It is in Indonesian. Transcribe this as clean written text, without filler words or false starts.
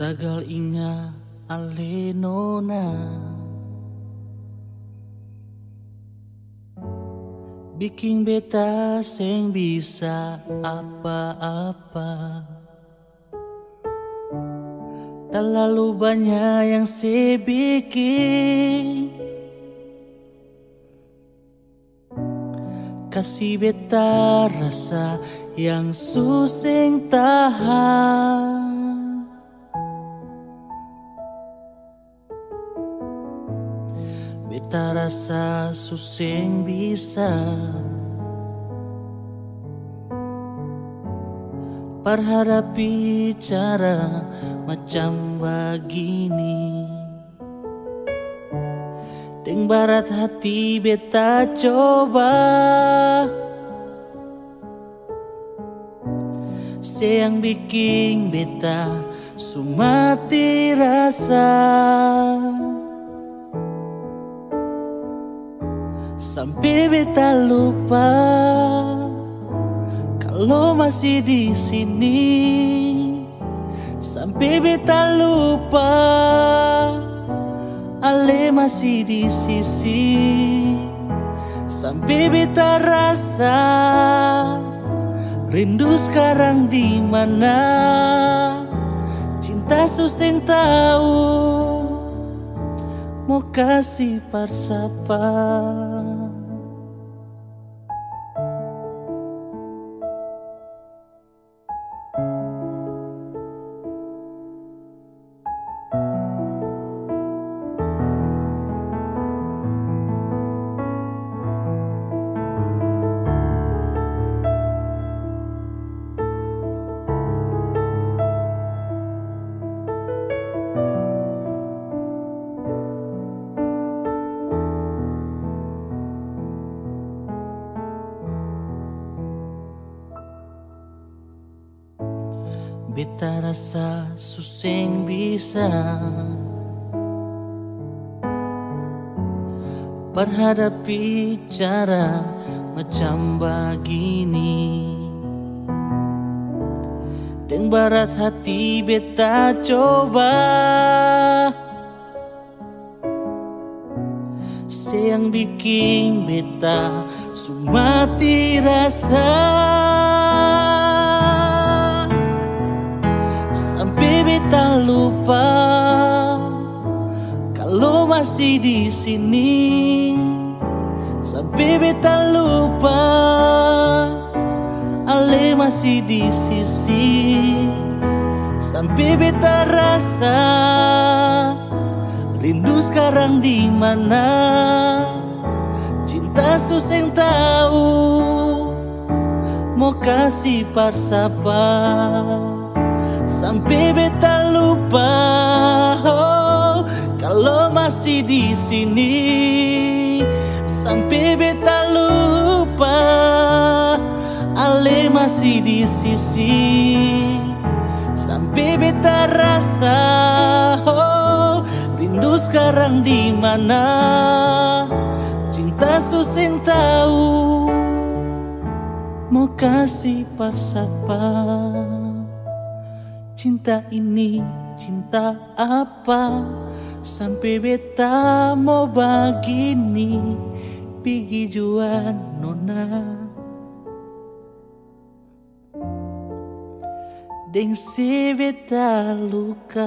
Tagal inga alenona, bikin beta seng bisa apa-apa. Terlalu banyak yang saya bikin, kasih beta rasa yang suseng tahan. Beta rasa suseng bisa perhadapi cara macam begini. Deng barat hati beta coba, sayang bikin beta sumati rasa. Sampai beta lupa kalau masih di sini. Sampai beta lupa ale masih di sisi. Sampai beta rasa rindu sekarang di mana. Cinta suseng tahu mau kasih parsapa. Beta rasa suseng bisa perhadapi cara macam begini. Deng barat hati beta coba, sayang bikin beta sumati rasa. Sampai beta lupa kalau masih di sini. Sampai beta lupa ale masih di sisi. Sampai beta rasa rindu sekarang di mana. Cinta suseng tahu mau kasih parsapa. Sampai beta lupa kalau masih di sini. Sampai beta lupa ale masih di sisi. Sampai beta rasa rindu sekarang di mana. Cinta suseng tahu mau kasih parsapa. Cinta ini cinta apa sampai beta mau begini. Pigi juan nona deng si beta luka.